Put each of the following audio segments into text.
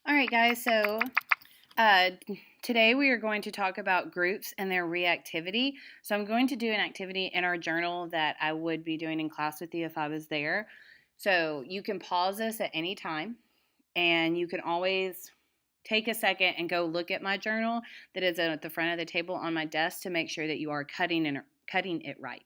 All right, guys, so uh, today we are going to talk about groups and their reactivity. So I'm going to do an activity in our journal that I would be doing in class with you if I was there. So you can pause this at any time, and you can always take a second and go look at my journal that is at the front of the table on my desk to make sure that you are cutting it right.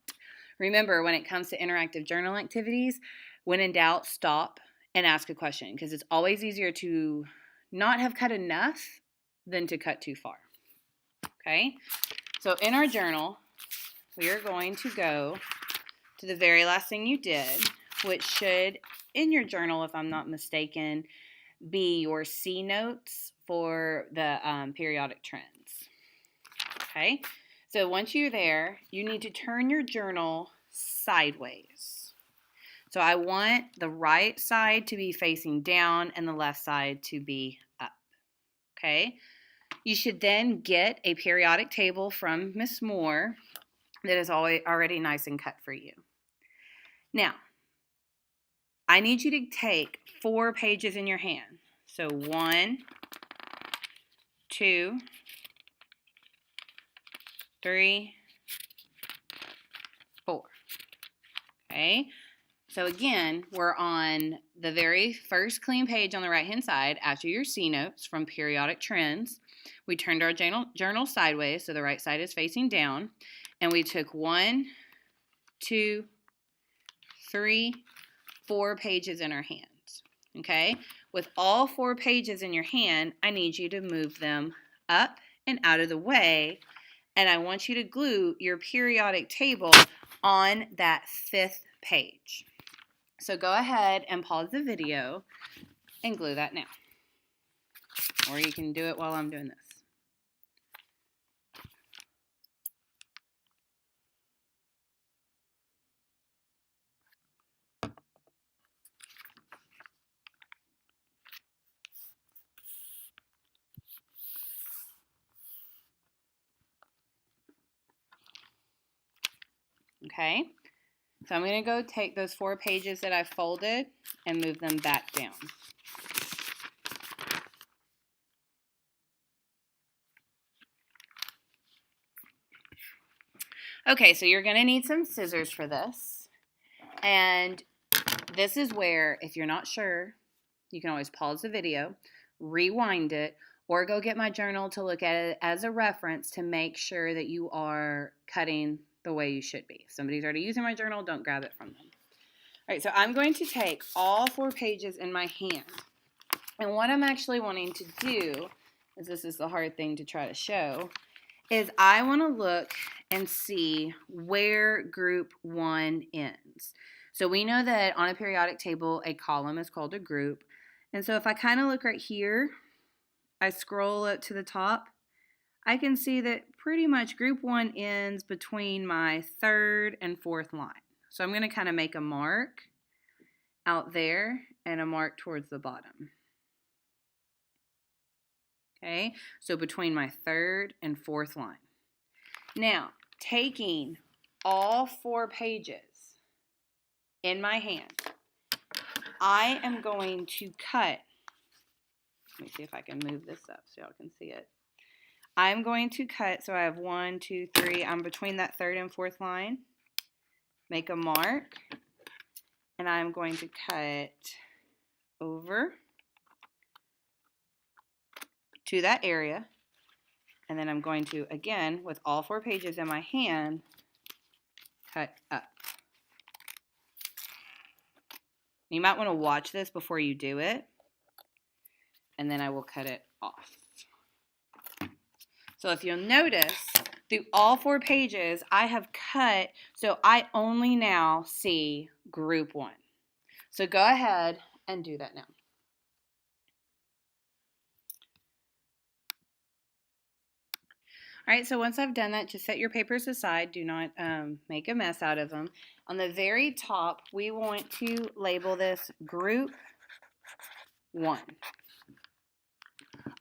Remember, when it comes to interactive journal activities, when in doubt, stop and ask a question because it's always easier to not have cut enough than to cut too far. Okay? So in our journal, we are going to go to the very last thing you did, which should, in your journal, if I'm not mistaken, be your C notes for the periodic trends. Okay? So once you're there, you need to turn your journal sideways. So I want the right side to be facing down and the left side to be up. Okay? You should then get a periodic table from Miss Moore that is already nice and cut for you. Now, I need you to take 4 pages in your hand. So 1, 2, 3, 4. Okay? So again, we're on the very first clean page on the right-hand side after your C notes from periodic trends. We turned our journal sideways, so the right side is facing down, and we took 1, 2, 3, 4 pages in our hands. Okay? With all 4 pages in your hand, I need you to move them up and out of the way, and I want you to glue your periodic table on that 5th page. So go ahead and pause the video and glue that now. Or you can do it while I'm doing this. Okay? So I'm going to go take those 4 pages that I folded and move them back down. Okay, so you're going to need some scissors for this. And this is where, if you're not sure, you can always pause the video, rewind it, or go get my journal to look at it as a reference to make sure that you are cutting the way you should be. If somebody's already using my journal, don't grab it from them. All right, so I'm going to take all 4 pages in my hand. And what I'm actually wanting to do, as this is the hard thing to try to show, is I want to look and see where group 1 ends. So we know that on a periodic table, a column is called a group. And so if I kind of look right here, I scroll up to the top, I can see that pretty much group 1 ends between my 3rd and 4th line. So I'm going to kind of make a mark out there and a mark towards the bottom. Okay, so between my 3rd and 4th line. Now, taking all 4 pages in my hand, I am going to cut. Let me see if I can move this up so y'all can see it. I'm going to cut, so I have 1, 2, 3. I'm between that 3rd and 4th line. Make a mark, and I'm going to cut over to that area, and then I'm going to, again, with all 4 pages in my hand, cut up. You might want to watch this before you do it, and then I will cut it off. So if you'll notice, through all 4 pages, I have cut, so I only now see group 1. So go ahead and do that now. All right, so once I've done that, just set your papers aside. Do not make a mess out of them. On the very top, we want to label this group 1.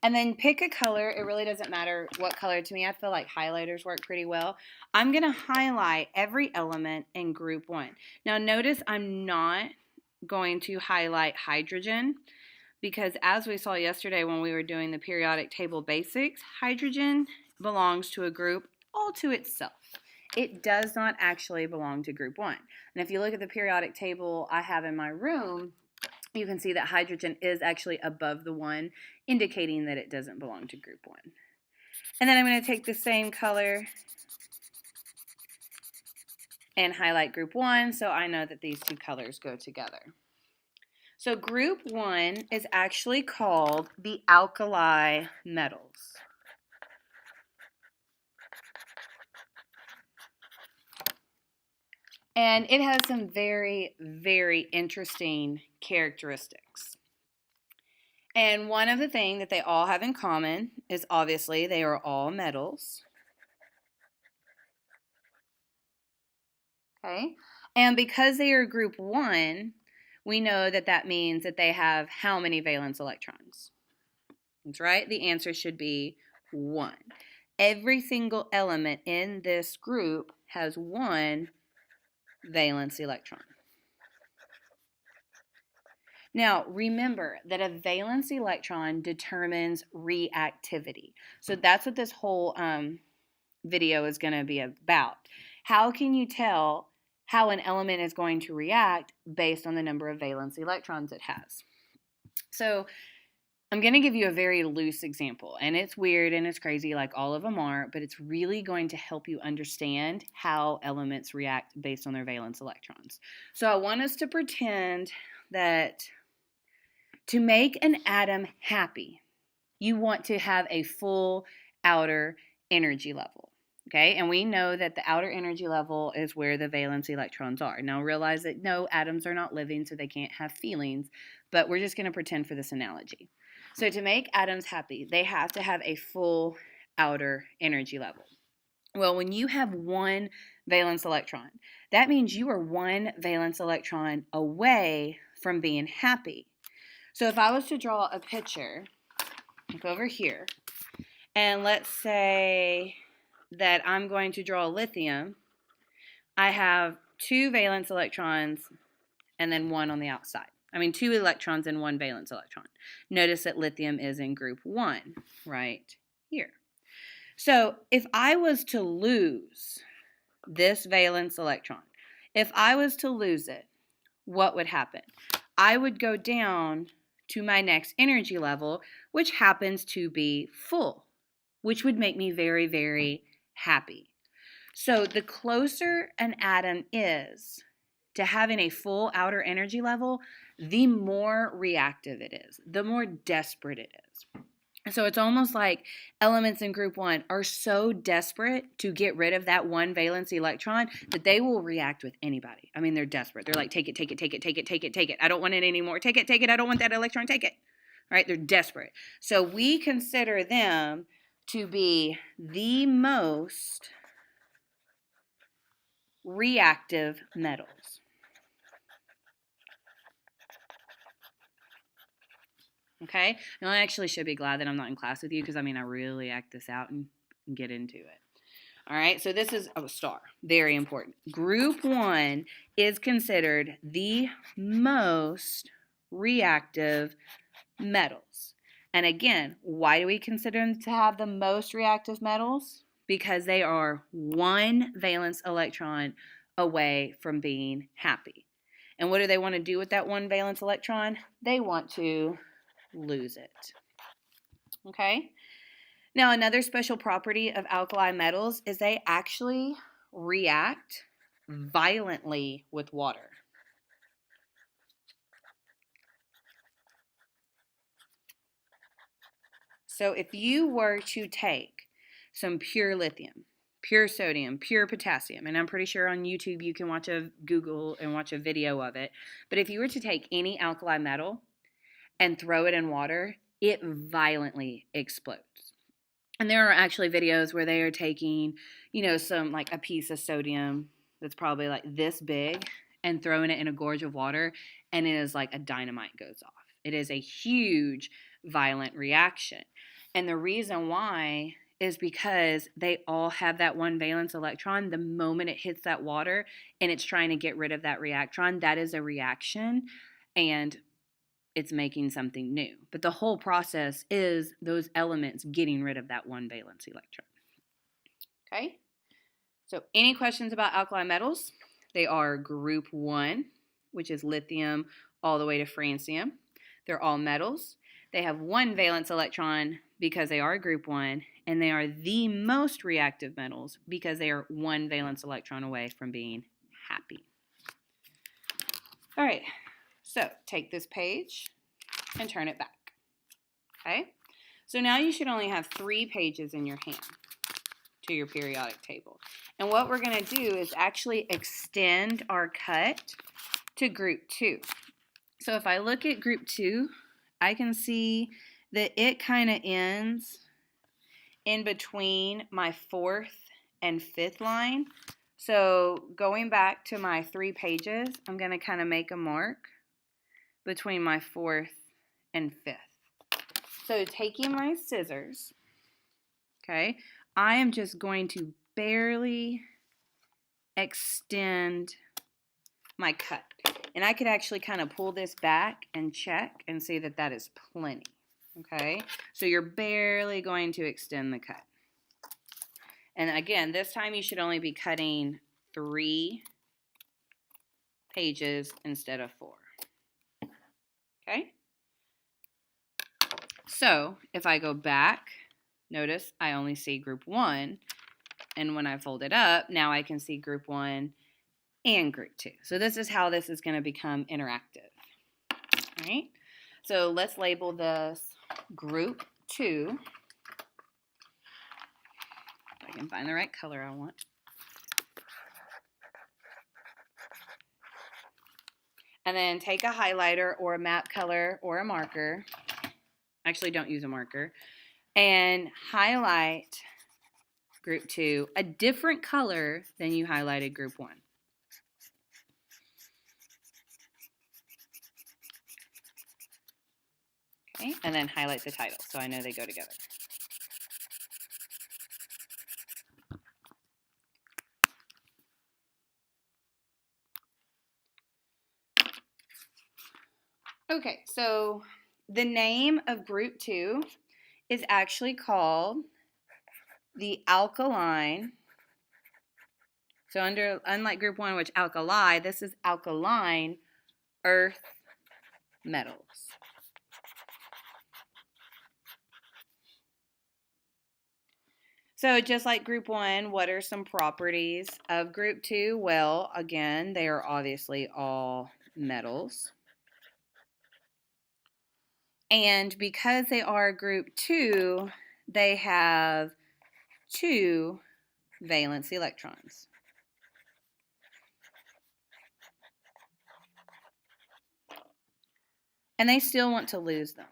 And then pick a color. It really doesn't matter what color to me. I feel like highlighters work pretty well. I'm going to highlight every element in group 1. Now notice I'm not going to highlight hydrogen because as we saw yesterday when we were doing the periodic table basics, hydrogen belongs to a group all to itself. It does not actually belong to group 1. And if you look at the periodic table I have in my room, you can see that hydrogen is actually above the 1, indicating that it doesn't belong to group 1. And then I'm going to take the same color and highlight group 1 so I know that these two colors go together. So group 1 is actually called the alkali metals. And it has some very, very interesting characteristics. And one of the things that they all have in common is obviously they are all metals. Okay? And because they are group 1, we know that that means that they have how many valence electrons? That's right. The answer should be 1. Every single element in this group has 1 valence electron. Now, remember that a valence electron determines reactivity. So that's what this whole video is going to be about. How can you tell how an element is going to react based on the number of valence electrons it has? So I'm going to give you a very loose example, and it's weird and it's crazy like all of them are, but it's really going to help you understand how elements react based on their valence electrons. So I want us to pretend that to make an atom happy, you want to have a full outer energy level. Okay, and we know that the outer energy level is where the valence electrons are. Now realize that no, atoms are not living, so they can't have feelings, but we're just going to pretend for this analogy. So to make atoms happy, they have to have a full outer energy level. Well, when you have 1 valence electron, that means you are 1 valence electron away from being happy. So if I was to draw a picture, like over here, and let's say that I'm going to draw lithium, I have 2 valence electrons and then 1 on the outside. 2 electrons and 1 valence electron. Notice that lithium is in group 1 right here. So if I was to lose this valence electron, if I was to lose it, what would happen? I would go down to my next energy level, which happens to be full, which would make me very, very happy. So the closer an atom is to having a full outer energy level, the more reactive it is, the more desperate it is. So it's almost like elements in group 1 are so desperate to get rid of that 1 valence electron that they will react with anybody. They're desperate. They're like, take it, take it, take it, take it, take it, take it. I don't want it anymore. Take it, take it. I don't want that electron. Take it. All right? They're desperate. So we consider them to be the most reactive metals. Okay? Now, I actually should be glad that I'm not in class with you because, I really act this out and get into it. All right, so this is a star. Very important. Group 1 is considered the most reactive metals. And again, why do we consider them to have the most reactive metals? Because they are 1 valence electron away from being happy. And what do they want to do with that 1 valence electron? They want to lose it. Okay? Now, another special property of alkali metals is they actually react violently with water. So if you were to take some pure lithium, pure sodium, pure potassium, and I'm pretty sure on YouTube you can Google and watch a video of it, but if you were to take any alkali metal and throw it in water, it violently explodes. And there are actually videos where they are taking, some like a piece of sodium that's probably like this big and throwing it in a gorge of water, and it is like a dynamite goes off. It is a huge violent reaction. And the reason why is because they all have that 1 valence electron. The moment it hits that water and it's trying to get rid of that reactron, that is a reaction. And it's making something new. But the whole process is those elements getting rid of that one valence electron. Okay? So any questions about alkali metals? They are group 1, which is lithium all the way to francium. They're all metals. They have one valence electron because they are group 1, and they are the most reactive metals because they are one valence electron away from being happy. All right, so take this page and turn it back. Okay? So now you should only have 3 pages in your hand to your periodic table. And what we're going to do is actually extend our cut to group 2. So if I look at group 2, I can see that it kind of ends in between my 4th and 5th line. So going back to my 3 pages, I'm going to kind of make a mark between my 4th and 5th. So taking my scissors, okay, I am just going to barely extend my cut. And I could actually kind of pull this back and check and see that that is plenty. Okay, so you're barely going to extend the cut. And again, this time you should only be cutting 3 pages instead of 4. Okay, so if I go back, notice I only see group 1. And when I fold it up, now I can see group 1 and group 2. So this is how this is going to become interactive. All right, so let's label this group 2. If I can find the right color I want. And then take a highlighter or a map color or a marker. Actually, don't use a marker. And highlight group 2 a different color than you highlighted group 1. Okay, and then highlight the title so I know they go together. Okay, so the name of group 2 is actually called the alkaline. So unlike group 1, which alkali, this is alkaline earth metals. So just like group 1, what are some properties of group 2? Well, again, they are obviously all metals. And because they are group 2, they have 2 valence electrons. And they still want to lose them.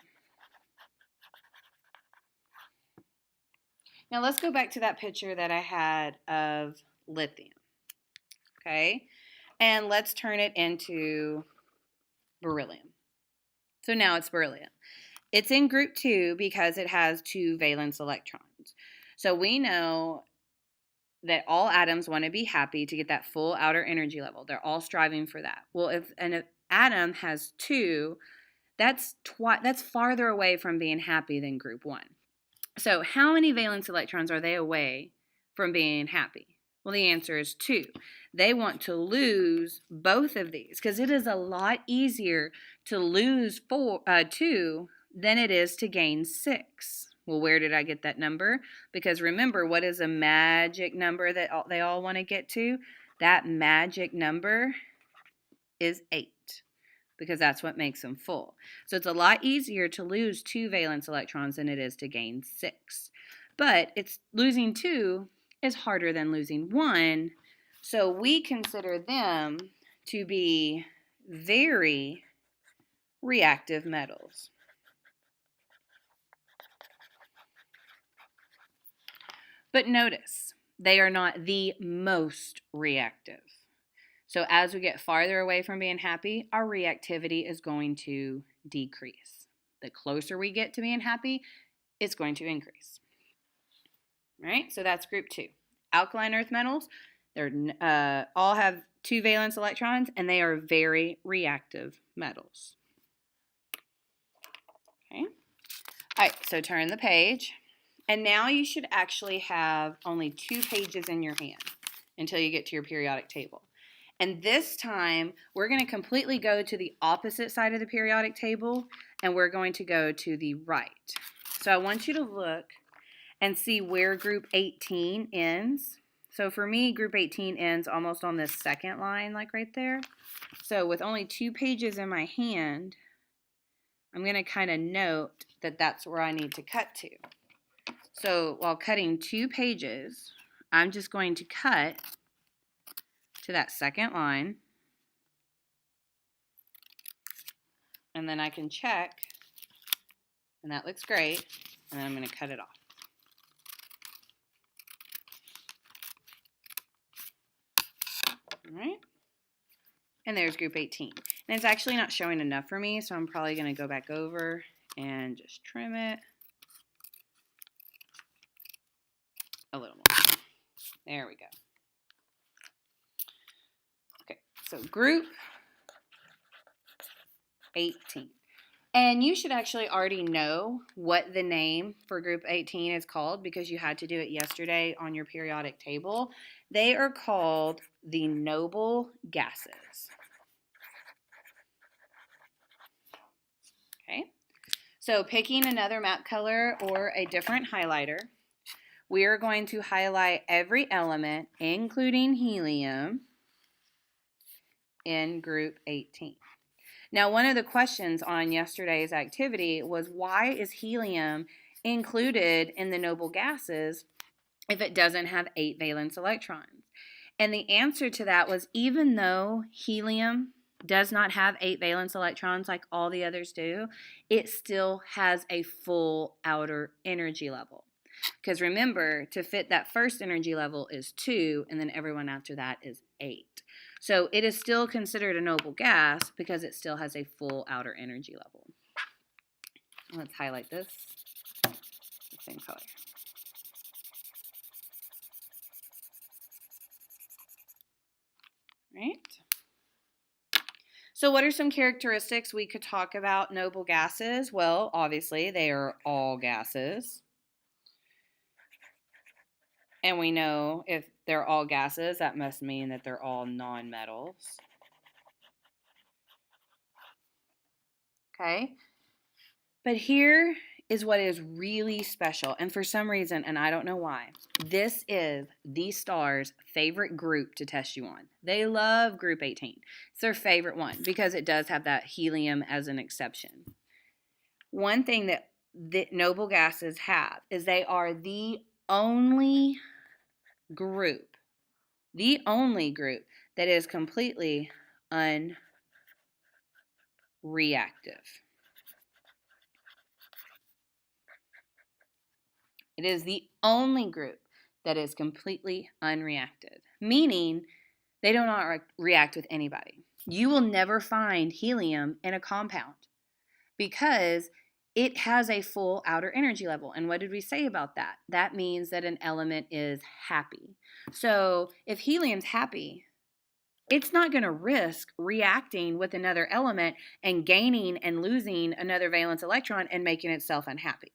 Now let's go back to that picture that I had of lithium. Okay? And let's turn it into beryllium. So now it's beryllium. It's in group 2 because it has 2 valence electrons. So we know that all atoms want to be happy to get that full outer energy level. They're all striving for that. Well, if an atom has 2, that's farther away from being happy than group 1. So how many valence electrons are they away from being happy? Well, the answer is 2. They want to lose both of these because it is a lot easier to lose 2 than it is to gain 6. Well, where did I get that number? Because remember, what is a magic number that they all want to get to? That magic number is 8. Because that's what makes them full. So it's a lot easier to lose 2 valence electrons than it is to gain 6. But losing 2 is harder than losing 1, so we consider them to be very reactive metals. But notice, they are not the most reactive. So as we get farther away from being happy, our reactivity is going to decrease. The closer we get to being happy, it's going to increase. All right, so that's group 2. Alkaline earth metals, they're all have 2 valence electrons, and they are very reactive metals. Okay. All right, so turn the page. And now you should actually have only 2 pages in your hand until you get to your periodic table. And this time, we're going to completely go to the opposite side of the periodic table, and we're going to go to the right. So I want you to look and see where group 18 ends. So for me, group 18 ends almost on this second line, like right there. So with only 2 pages in my hand, I'm going to kind of note that that's where I need to cut to. So while cutting 2 pages, I'm just going to cut to that second line. And then I can check, and that looks great. And then I'm going to cut it off. All right. And there's group 18. And it's actually not showing enough for me, so I'm probably going to go back over and just trim it a little more. There we go. Okay, so group 18. And you should actually already know what the name for group 18 is called because you had to do it yesterday on your periodic table. They are called the noble gases. Okay, so picking another map color or a different highlighter, we are going to highlight every element, including helium, in group 18. Now, one of the questions on yesterday's activity was, why is helium included in the noble gases if it doesn't have 8 valence electrons? And the answer to that was, even though helium does not have 8 valence electrons like all the others do, it still has a full outer energy level. Because remember, to fit that first energy level is 2, and then everyone after that is 8. So it is still considered a noble gas because it still has a full outer energy level. Let's highlight this, the same color. Right? So what are some characteristics we could talk about noble gases? Well, obviously, they are all gases. And we know if they're all gases, that must mean that they're all nonmetals. Okay? But here is what is really special. And for some reason, and I don't know why, this is the STAR's favorite group to test you on. They love group 18. It's their favorite one because it does have that helium as an exception. One thing that the noble gases have is they are the only group that is completely unreactive. It is the only group that is completely unreactive, meaning they do not react with anybody. You will never find helium in a compound because it has a full outer energy level. And what did we say about that? That means that an element is happy. So if helium's happy, it's not going to risk reacting with another element and gaining and losing another valence electron and making itself unhappy.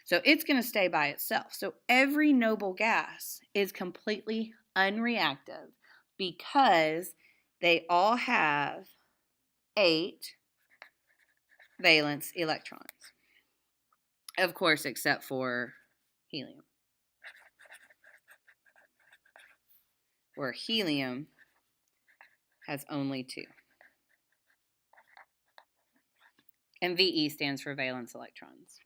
So it's going to stay by itself. So every noble gas is completely unreactive because they all have 8 valence electrons. Of course, except for helium, where helium has only 2. And VE stands for valence electrons.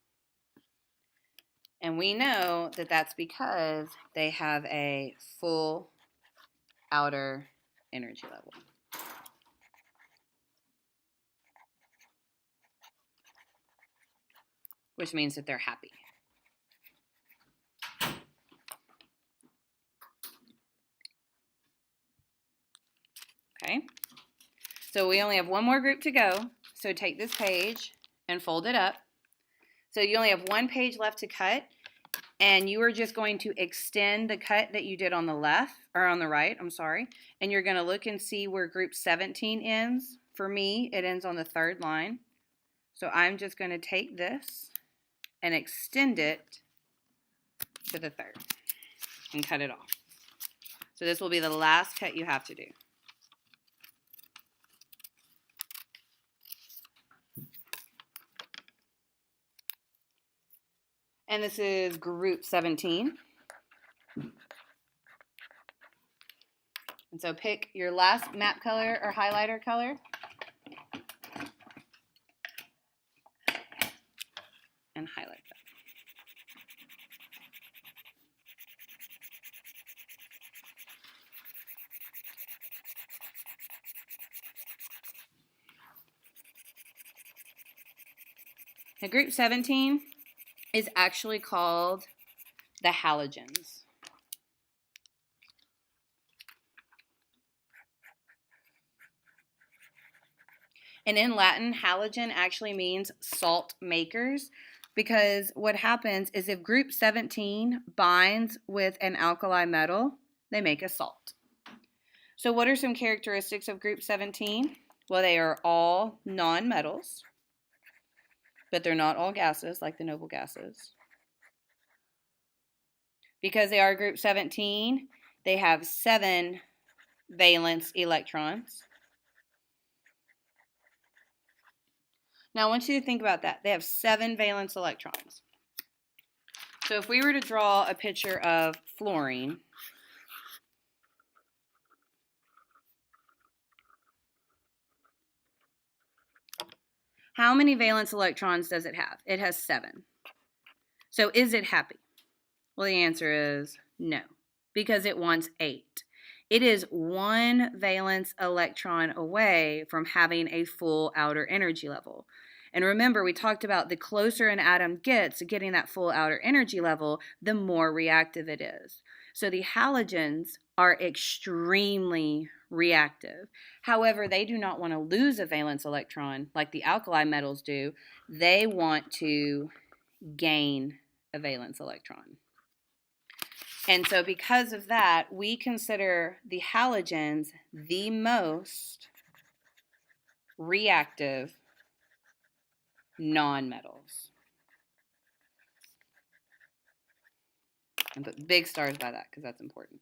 And we know that that's because they have a full outer energy level. Which means that they're happy. Okay, so we only have one more group to go. So take this page and fold it up. So you only have 1 page left to cut, and you are just going to extend the cut that you did on the left, or on the right, I'm sorry, and you're going to look and see where group 17 ends. For me, it ends on the 3rd line. So I'm just going to take this and extend it to the third and cut it off. So this will be the last cut you have to do. And this is group 17. And so pick your last map color or highlighter color and highlight that. Now group 17 is actually called the halogens. And in Latin, halogen actually means salt makers, because what happens is if group 17 binds with an alkali metal, they make a salt. So what are some characteristics of group 17? Well, they are all non-metals, but they're not all gases like the noble gases. Because they are group 17, they have 7 valence electrons. Now I want you to think about that. They have 7 valence electrons. So if we were to draw a picture of fluorine, how many valence electrons does it have? It has 7. So is it happy? Well, the answer is no, because it wants 8. It is 1 valence electron away from having a full outer energy level. And remember, we talked about the closer an atom gets to getting that full outer energy level, the more reactive it is. So the halogens are extremely reactive. However, they do not want to lose a valence electron like the alkali metals do. They want to gain a valence electron. And so because of that, we consider the halogens the most reactive nonmetals. And put big stars by that because that's important.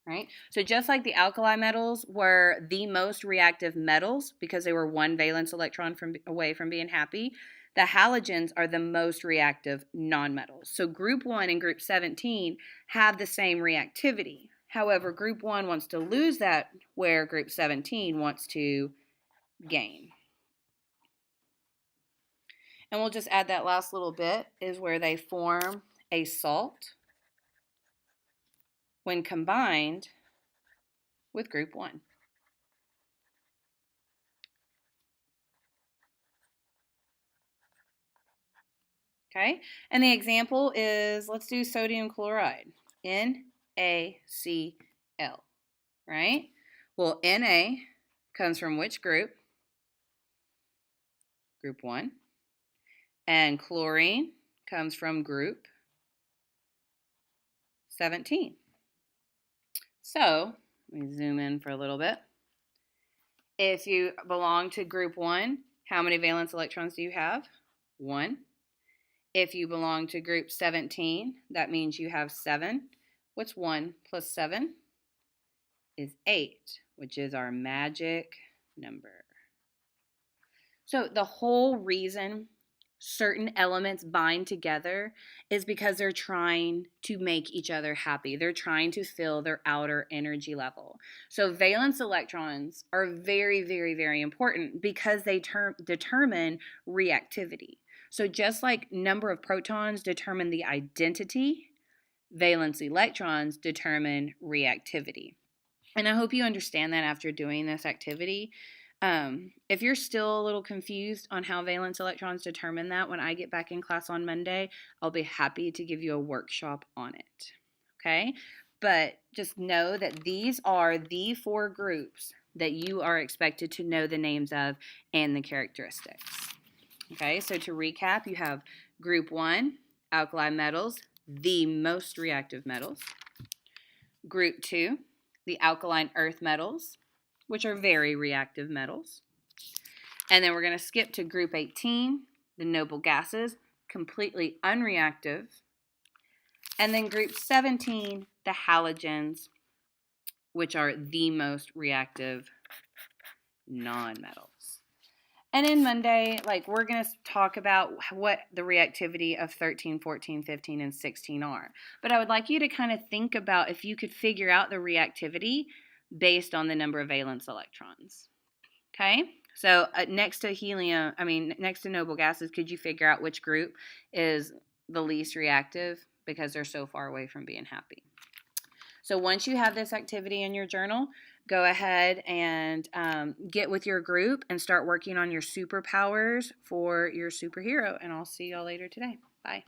Right? So just like the alkali metals were the most reactive metals because they were 1 valence electron away from being happy, the halogens are the most reactive nonmetals. So group 1 and group 17 have the same reactivity. However, group 1 wants to lose that where group 17 wants to gain. And we'll just add that last little bit is where they form a salt when combined with group 1. Okay, and the example is, let's do sodium chloride, NaCl, right? Well, Na comes from which group? Group 1. And chlorine comes from group 17. So, let me zoom in for a little bit. If you belong to group 1, how many valence electrons do you have? 1. If you belong to group 17, that means you have 7. What's 1 plus 7? Is 8, which is our magic number. So the whole reason certain elements bind together is because they're trying to make each other happy. They're trying to fill their outer energy level. So valence electrons are very, very, very important because they determine reactivity. So just like number of protons determine the identity, valence electrons determine reactivity. And I hope you understand that after doing this activity. If you're still a little confused on how valence electrons determine that, when I get back in class on Monday, I'll be happy to give you a workshop on it. Okay? But just know that these are the 4 groups that you are expected to know the names of and the characteristics. Okay, so to recap, you have group 1, alkali metals, the most reactive metals. Group 2, the alkaline earth metals, which are very reactive metals. And then we're going to skip to group 18, the noble gases, completely unreactive. And then group 17, the halogens, which are the most reactive nonmetals. And in Monday, we're going to talk about what the reactivity of 13, 14, 15, and 16 are. But I would like you to kind of think about if you could figure out the reactivity based on the number of valence electrons. Okay? So next to noble gases, could you figure out which group is the least reactive because they're so far away from being happy? So once you have this activity in your journal, go ahead and get with your group and start working on your superpowers for your superhero. And I'll see y'all later today. Bye.